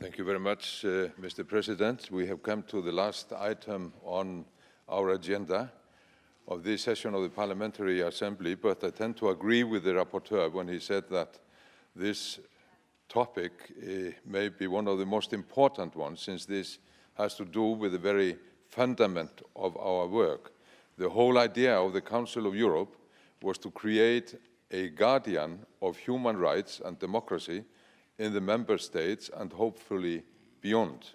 Thank you very much, Mr. President. We have come to the last item on our agenda of this session of the Parliamentary Assembly, but I tend to agree with the rapporteur when he said that this topic may be one of the most important ones, since this has to do with the very fundament of our work. The whole idea of the Council of Europe was to create a guardian of human rights and democracy in the member states and hopefully beyond.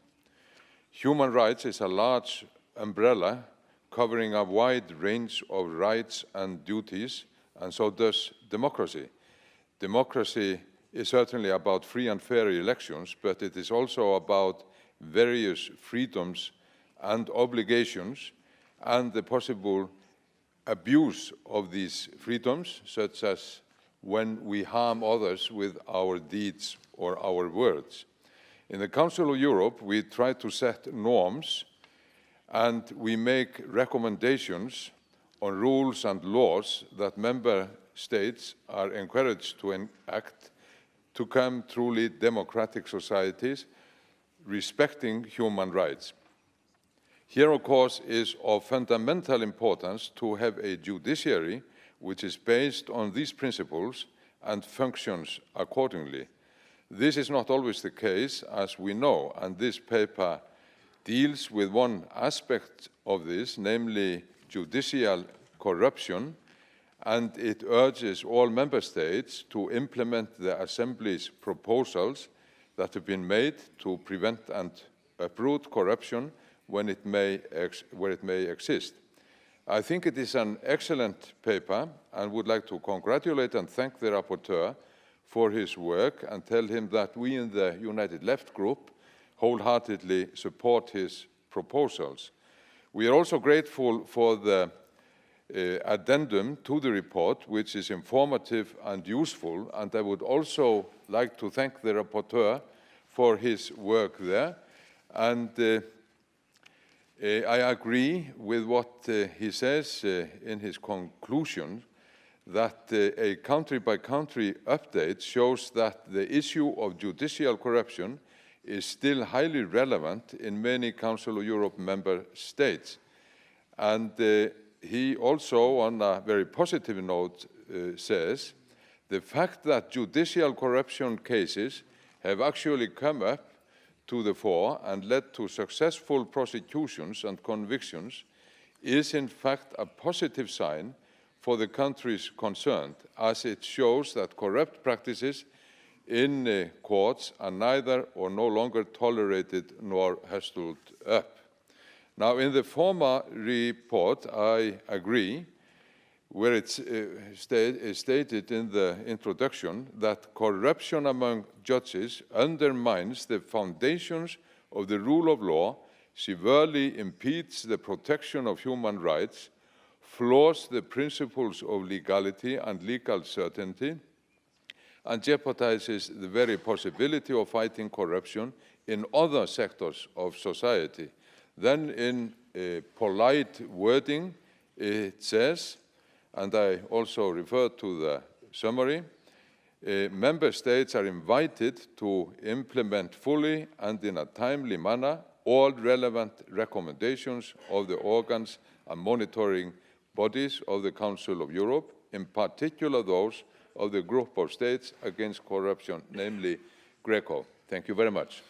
Human rights is a large umbrella covering a wide range of rights and duties, and so does democracy. Democracy is certainly about free and fair elections, but it is also about various freedoms and obligations and the possible abuse of these freedoms, such as when we harm others with our deeds or our words. In the Council of Europe, we try to set norms and we make recommendations on rules and laws that member states are encouraged to enact to become truly democratic societies respecting human rights. Here, of course, is of fundamental importance to have a judiciary which is based on these principles and functions accordingly. This is not always the case, as we know, and this paper deals with one aspect of this, namely judicial corruption, and it urges all member states to implement the Assembly's proposals that have been made to prevent and uproot corruption where it may exist. I think it is an excellent paper and would like to congratulate and thank the rapporteur for his work and tell him that we in the United Left Group wholeheartedly support his proposals. We are also grateful for the addendum to the report, which is informative and useful, and I would also like to thank the rapporteur for his work there. And I agree with what he says in his conclusion, that a country-by-country update shows that the issue of judicial corruption is still highly relevant in many Council of Europe member states. And he also, on a very positive note, says, the fact that judicial corruption cases have actually come up to the fore and led to successful prosecutions and convictions is in fact a positive sign for the countries concerned, as it shows that corrupt practices in courts are neither or no longer tolerated nor hustled up. Now, in the former report, I agree, where it's stated in the introduction that corruption among judges undermines the foundations of the rule of law, severely impedes the protection of human rights, flaws the principles of legality and legal certainty, and jeopardizes the very possibility of fighting corruption in other sectors of society. Then in polite wording, it says, and I also refer to the summary, member states are invited to implement fully and in a timely manner all relevant recommendations of the organs and monitoring bodies of the Council of Europe, in particular those of the Group of States Against Corruption, namely GRECO. Thank you very much.